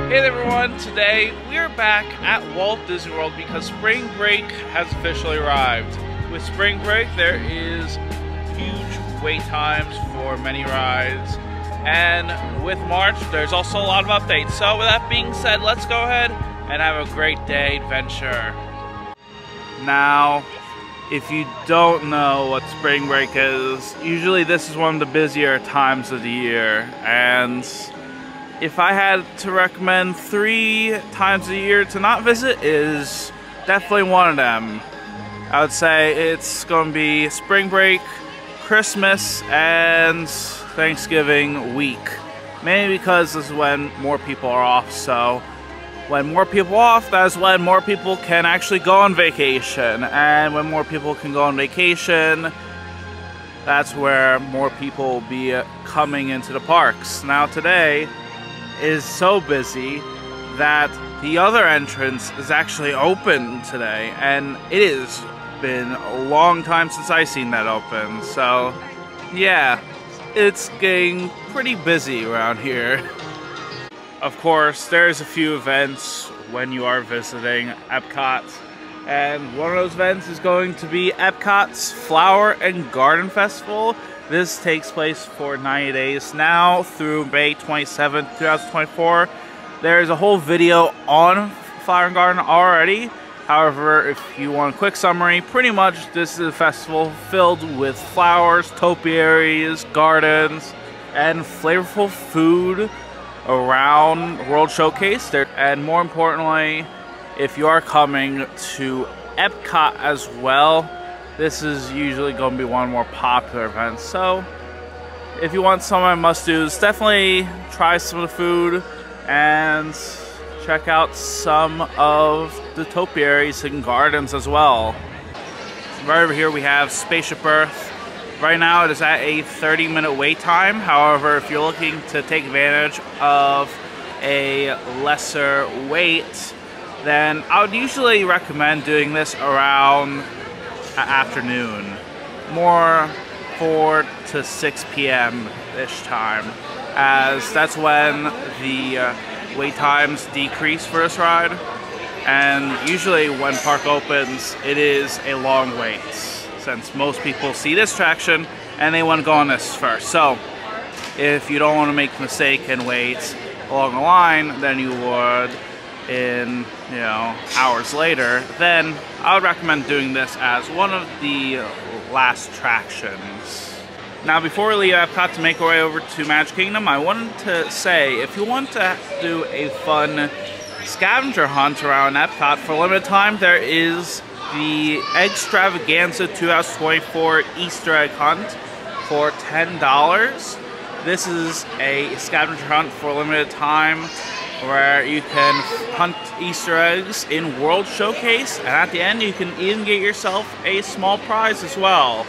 Hey there everyone, today we are back at Walt Disney World because spring break has officially arrived. With spring break there is huge wait times for many rides, and with March there's also a lot of updates. So with that being said, let's go ahead and have a great day adventure. Now, if you don't know what spring break is, usually this is one of the busier times of the year, and if I had to recommend 3 times a year to not visit, is definitely one of them. I would say it's going to be spring break, Christmas, and Thanksgiving week. Mainly because this is when more people are off, so when more people are off, that's when more people can actually go on vacation. And when more people can go on vacation, that's where more people will be coming into the parks. Now today is so busy that the other entrance is actually open today, and it has been a long time since I've seen that open. So yeah, it's getting pretty busy around here. Of course, there's a few events when you are visiting Epcot, and one of those events is going to be Epcot's Flower and Garden Festival. This takes place for 90 days now through May 27th, 2024. There's a whole video on Flower and Garden already. However, if you want a quick summary, pretty much this is a festival filled with flowers, topiaries, gardens, and flavorful food around World Showcase. And more importantly, if you are coming to Epcot as well, this is usually going to be one of the more popular events. So if you want some of my must-dos, definitely try some of the food and check out some of the topiaries and gardens as well. Right over here we have SpaceShip Earth. Right now it is at a 30-minute wait time. However, if you're looking to take advantage of a lesser wait, then I would usually recommend doing this around afternoon, more 4 to 6 p.m.-ish time, as that's when the wait times decrease for this ride. And usually when park opens, it is a long wait, since most people see this attraction and they want to go on this first. So if you don't want to make the mistake and wait along the line than you would in, hours later, then I would recommend doing this as one of the last attractions. Now, before we leave Epcot to make our way over to Magic Kingdom, I wanted to say, if you want to do a fun scavenger hunt around Epcot for a limited time, there is the Eggstravaganza 2024 Easter egg hunt for $10. This is a scavenger hunt for a limited time where you can hunt Easter eggs in World Showcase, and at the end you can even get yourself a small prize as well.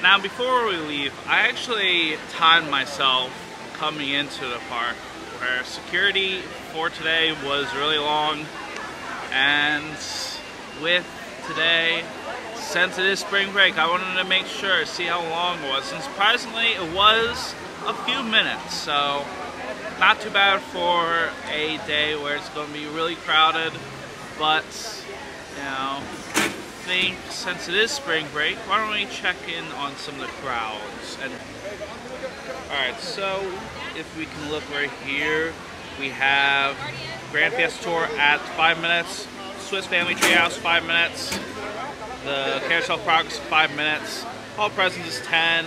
Now, before we leave, I actually timed myself coming into the park, where security for today was really long, and with today, since it is spring break, I wanted to make sure, see how long it was, and surprisingly it was a few minutes, so not too bad for a day where it's going to be really crowded. But I think since it is spring break, why don't we check in on some of the crowds? And alright, so if we can look right here, we have Grand Fiesta Tour at 5 minutes, Swiss Family Treehouse 5 minutes, the Carousel Progress 5 minutes, All Presents is 10,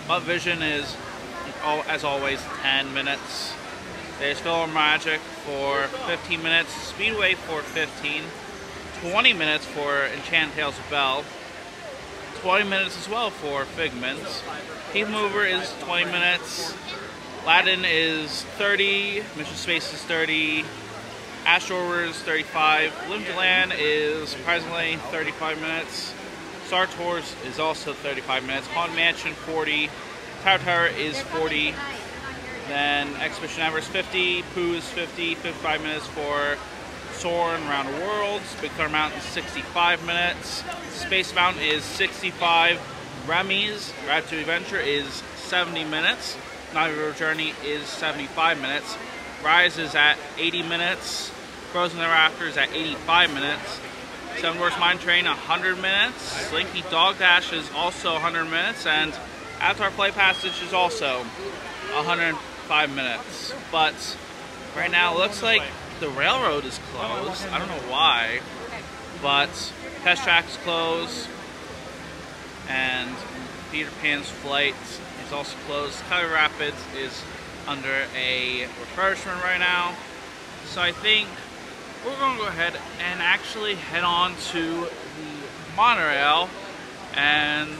Up Vision is, as always, 10 minutes. There's Magic for 15 minutes, Speedway for 15, 20 minutes for Enchanted Tales of Belle, 20 minutes as well for Figments, PeopleMover is 20 minutes, Aladdin is 30, Mission Space is 30, Astro Orbiter is 35, Limited Land is surprisingly 35 minutes, Star Tours is also 35 minutes, Haunted Mansion 40, Tower is 40, then Exhibition Ever is 50, Pooh is 50, 55 minutes for Soarin' Around the World, Big Thunder Mountain is 65 minutes, Space Mountain is 65, Remy's Ratatouille Adventure is 70 minutes, Navi River Journey is 75 minutes, Rise is at 80 minutes. Frozen Thereafter is at 85 minutes. Seven Dwarfs Mine Train 100 minutes. Slinky Dog Dash is also 100 minutes, and Avatar Play Passage is also 105 minutes. But right now it looks like the railroad is closed. I don't know why, but Test Track is closed, and Peter Pan's Flight is also closed. Color Rapids is under a refurbishment right now. So I think we're going to go ahead and actually head on to the monorail and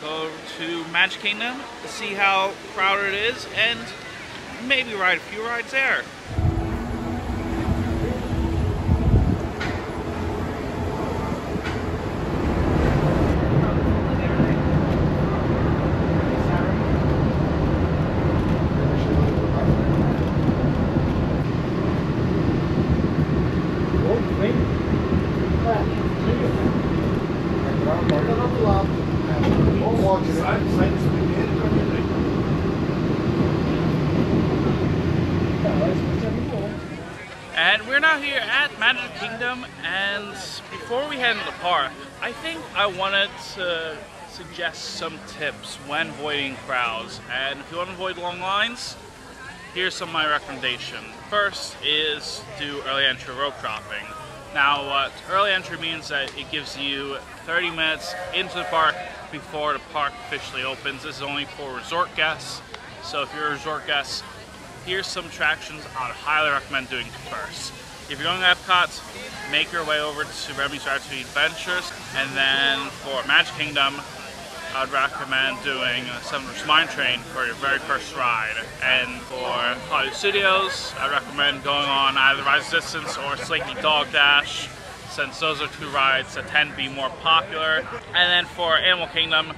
go to Magic Kingdom to see how crowded it is and maybe ride a few rides there. And we're now here at Magic Kingdom, and before we head into the park, I think I wanted to suggest some tips when avoiding crowds. And if you want to avoid long lines, here's some of my recommendation. First is do early entry rope dropping. Now what early entry means that it gives you 30 minutes into the park before the park officially opens. This is only for resort guests, so if you're a resort guest, here's some attractions I would highly recommend doing first. If you're going to EPCOT, make your way over to Remy's Ratatouille Adventures, and then for Magic Kingdom, I would recommend doing Seven Dwarfs Mine Train for your very first ride. And for Hollywood Studios, I'd recommend going on either Rise Resistance or Slinky Dog Dash, since those are two rides that tend to be more popular. And then for Animal Kingdom,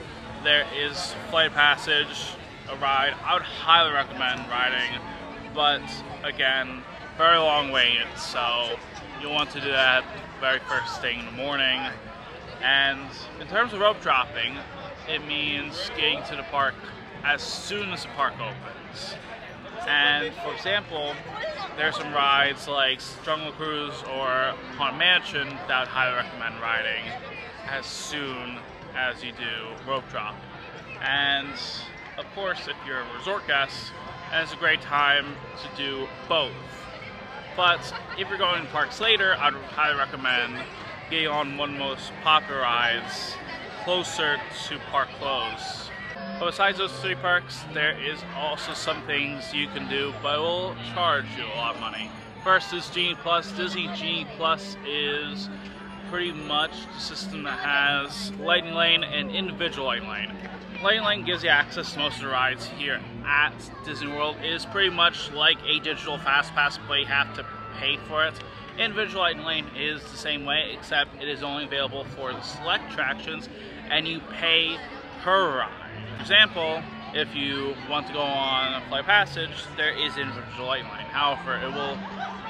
there is Flight Passage, a ride I would highly recommend riding, but again, very long wait, so you'll want to do that very first thing in the morning. And in terms of rope dropping, it means getting to the park as soon as the park opens. And for example, there's some rides like Jungle Cruise or Haunted Mansion that I would highly recommend riding as soon as you do rope drop. And of course, if you're a resort guest, and it's a great time to do both. But if you're going to parks later, I'd highly recommend getting on one of the most popular rides closer to park close. But besides those three parks, there is also some things you can do, but it will charge you a lot of money. First is Genie Plus. Disney Genie Plus is pretty much the system that has Lightning Lane and individual Lightning Lane. Lightning Lane gives you access to most of the rides here at Disney World. It is pretty much like a digital Fast Pass, but you have to pay for it. Individual Lightning Lane is the same way, except it is only available for the select attractions, and you pay per ride. For example, if you want to go on a Flight Passage, there is individual Lightning Lane. However, it will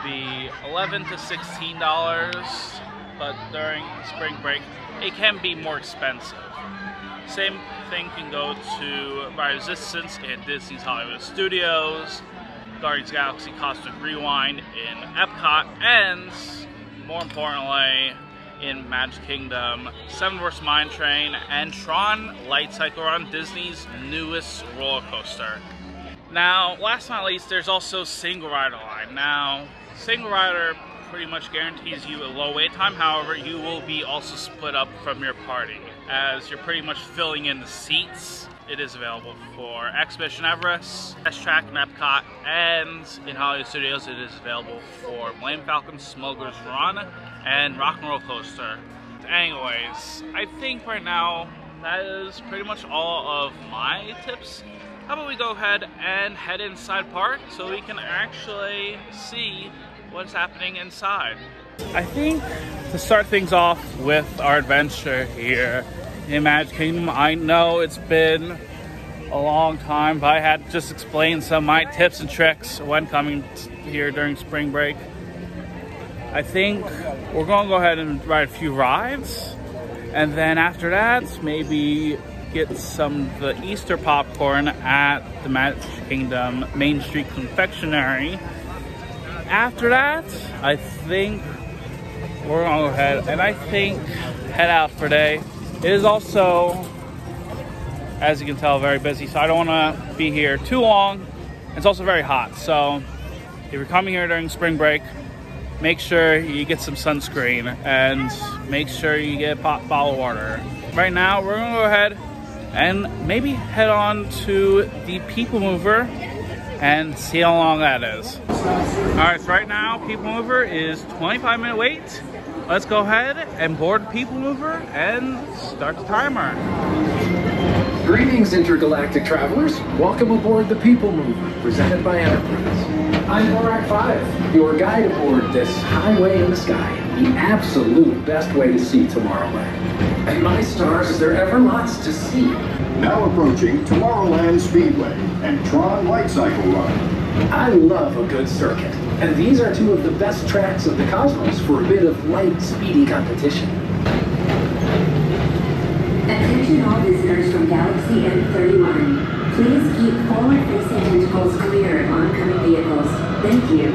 be $11 to $16, but during spring break, it can be more expensive. Same thing can go to Ride Resistance in Disney's Hollywood Studios, Guardians of the Galaxy Cosmic Rewind in EPCOT, and more importantly, in Magic Kingdom, Seven Dwarfs Mine Train, and Tron Light Cycle Run, Disney's newest roller coaster. Now, last but not least, there's also Single Rider Line. Now, Single Rider pretty much guarantees you a low wait time. However, you will be also split up from your party, as you're pretty much filling in the seats. It is available for Expedition Everest, Test Track in EPCOT, and in Hollywood Studios it is available for Millennium Falcon, Smuggler's Run, and Rock and Roll Coaster. Anyways, I think right now that is pretty much all of my tips. How about we go ahead and head inside park so we can actually see what's happening inside. I think to start things off with our adventure here in Magic Kingdom, I know it's been a long time, but I had to just explain some of my tips and tricks when coming here during spring break. I think we're going to go ahead and ride a few rides, and then after that, maybe get some of the Easter popcorn at the Magic Kingdom Main Street Confectionery, after that, I think we're gonna go ahead and head out for today. It is also, as you can tell, very busy, so I don't want to be here too long. It's also very hot, so if you're coming here during spring break, make sure you get some sunscreen and make sure you get a bottle of water. Right now, we're gonna go ahead and maybe head on to the PeopleMover and see how long that is. All right, so right now, PeopleMover is 25-minute wait. Let's go ahead and board PeopleMover and start the timer. Greetings, intergalactic travelers. Welcome aboard the PeopleMover, presented by Enterprise. I'm Borak 5, your guide aboard this highway in the sky, the absolute best way to see Tomorrowland. And my stars, is there ever lots to see? Now approaching Tomorrowland Speedway and Tron Light Cycle Run. I love a good circuit, and these are two of the best tracks of the cosmos for a bit of light, speedy competition. Attention all visitors from Galaxy M31. Please keep forward-facing tentacles clear of oncoming vehicles. Thank you.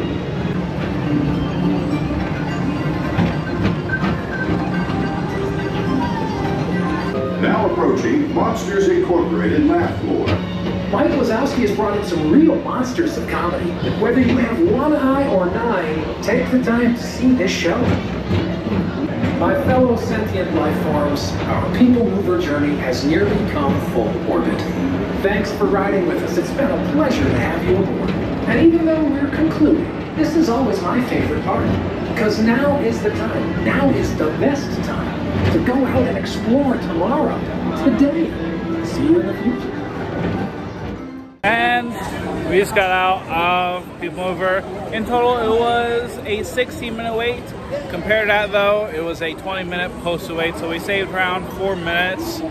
Now approaching Monsters Incorporated Laugh Floor. Mike Wazowski has brought in some real monsters of comedy. Whether you have one eye or 9, take the time to see this show. My fellow sentient life forms, our PeopleMover journey has nearly come full orbit. Thanks for riding with us. It's been a pleasure to have you aboard. And even though we're concluding, this is always my favorite part. Because now is the time. Now is the best time to go out and explore tomorrow, today. See you in the future. And we just got out of PeopleMover. In total, it was a 16-minute wait. Compared to that, though, it was a 20-minute posted wait, so we saved around 4 minutes.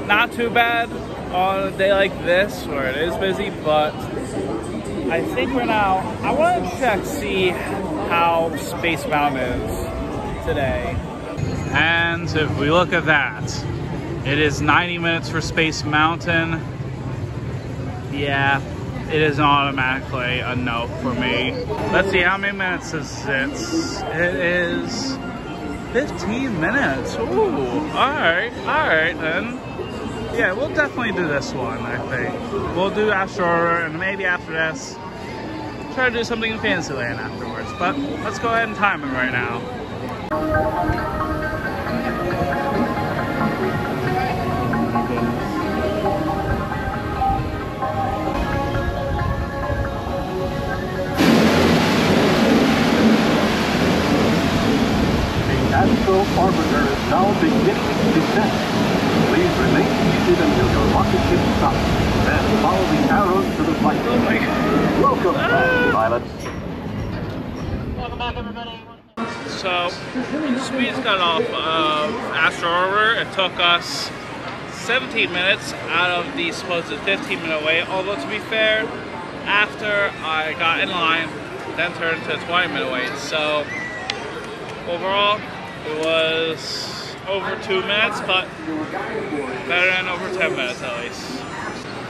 Not too bad on a day like this, where it is busy, but I think right now, I want to check, see how Space Mountain is today. And if we look at that, it is 90 minutes for Space Mountain. Yeah, it is automatically a no for me. Let's see, how many minutes is it? It is 15 minutes. Ooh, alright then. Yeah, we'll definitely do this one, I think. We'll do Astro Orbiter, and maybe after this, try to do something in Fantasyland afterwards. But let's go ahead and time it right now. Astro Orbiter is now beginning descent. Please remain seated until your rocket ship stops. Then follow the arrows to the flight. Oh my God. Welcome back, pilots. Welcome back, everybody. So, we just got off of Astro Orbiter. It took us 17 minutes out of the supposed 15-minute wait. Although, to be fair, after I got in line, then turned to a 20-minute wait. So, overall, it was over 2 minutes, but better than over 10 minutes at least. I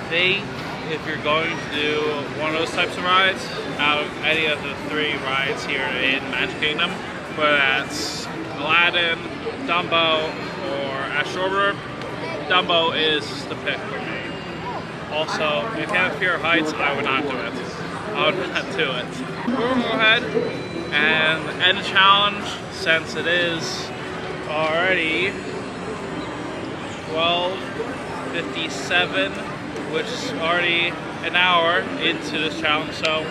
think if you're going to do one of those types of rides, out of any of the 3 rides here in Magic Kingdom, whether that's Aladdin, Dumbo, or Astro Orbiter, Dumbo is the pick for me. Also, if you have fear of heights, I would not do it. I would not do it. We're gonna go ahead and end the challenge, since it is already 12:57, which is already an hour into this challenge, so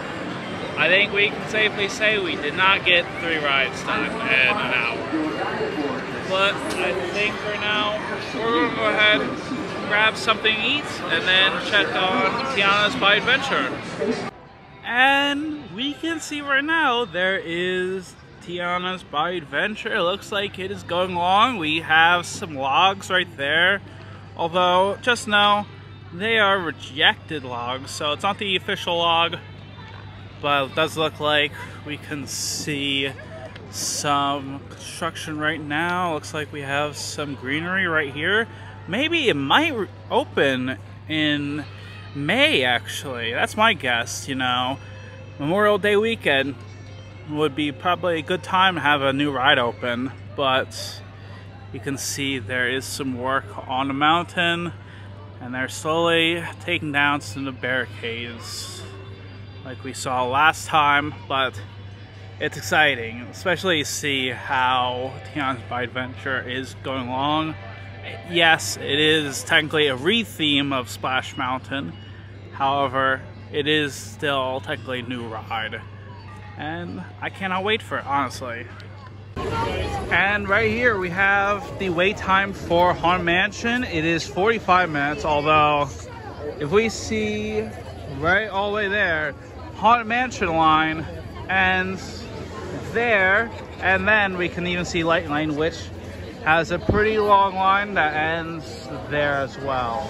I think we can safely say we did not get 3 rides done in an hour. But I think for now, we're going to go ahead, grab something to eat, and then check on Tiana's Bayou Adventure. And we can see right now there is Tiana's Bayou Adventure. It looks like it is going along. We have some logs right there, although just know they are rejected logs, so it's not the official log, but it does look like we can see some construction right now. Looks like we have some greenery right here. Maybe it might open in May, actually. That's my guess, you know. Memorial Day weekend. would be probably a good time to have a new ride open, but you can see there is some work on the mountain, and they're slowly taking down some of the barricades like we saw last time, but it's exciting, especially to see how Tiana's Bayou Adventure is going along. Yes, it is technically a re-theme of Splash Mountain. However, it is still technically a new ride. And I cannot wait for it, honestly. And right here we have the wait time for Haunted Mansion. It is 45 minutes, although if we see right all the way there, Haunted Mansion line ends there, and then we can even see Light Lane, which has a pretty long line that ends there as well.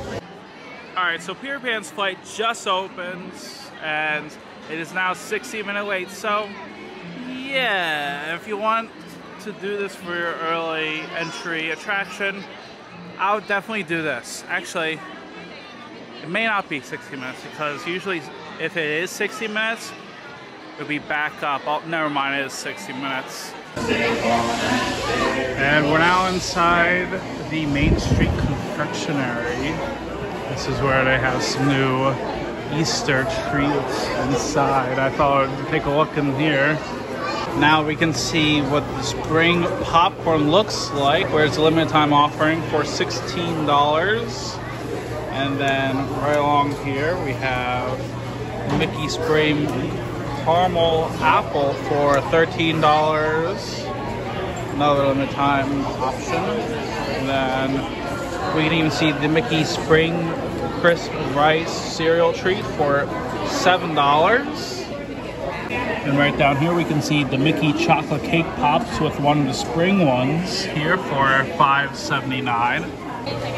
Alright, so Peter Pan's flight just opened, and it is now 60-minute wait. So yeah, if you want to do this for your early entry attraction, I would definitely do this. Actually, it may not be 60 minutes, because usually if it is 60 minutes, it'll be back up. Oh, never mind, it is 60 minutes. And we're now inside the Main Street Confectionery. This is where they have some new Easter treats inside. I thought I'd take a look in here. Now we can see what the spring popcorn looks like, where it's a limited time offering for $16. And then right along here we have Mickey Spring Caramel Apple for $13. Another limited time option. And then we can even see the Mickey Spring Crisp Rice cereal treat for $7. And right down here we can see the Mickey Chocolate Cake Pops with one of the spring ones here for $5.79.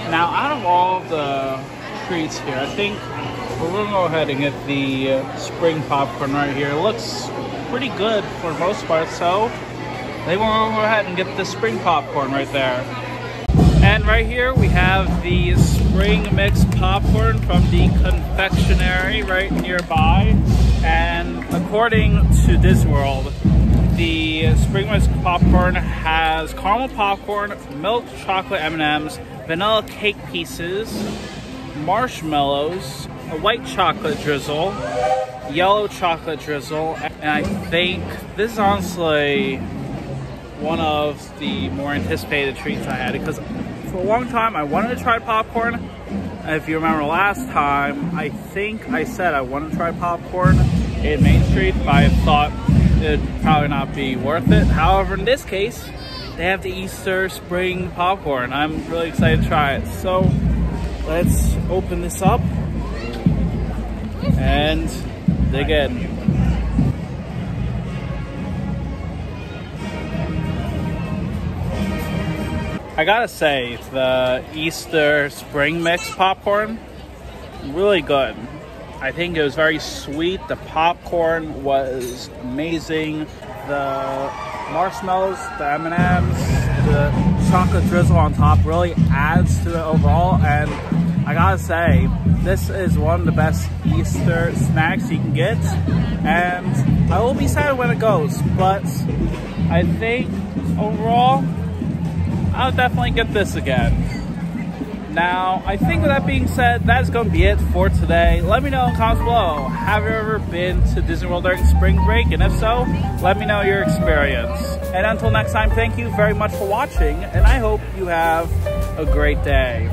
Now, out of all of the treats here, I think we're gonna go ahead and get the spring popcorn right here. It looks pretty good for the most part, so they want to go ahead and get the spring popcorn right there. And right here we have the spring mix popcorn from the confectionery right nearby. And according to Disney World, the spring mix popcorn has caramel popcorn, milk chocolate M&Ms, vanilla cake pieces, marshmallows, a white chocolate drizzle, yellow chocolate drizzle, and I think this is honestly one of the more anticipated treats I had, because for a long time I wanted to try popcorn. And if you remember last time, I think I said I wanted to try popcorn in Main Street, but I thought it'd probably not be worth it. However, in this case, they have the Easter spring popcorn. I'm really excited to try it. So let's open this up and dig in. I gotta say, the Easter spring mix popcorn, really good. I think it was very sweet. The popcorn was amazing. The marshmallows, the M&Ms, the chocolate drizzle on top really adds to it overall. And I gotta say, this is one of the best Easter snacks you can get. And I will be sad when it goes, but I think overall, I'll definitely get this again. Now, I think with that being said, that's going to be it for today. Let me know in the comments below, have you ever been to Disney World during spring break? And if so, let me know your experience. And until next time, thank you very much for watching, and I hope you have a great day.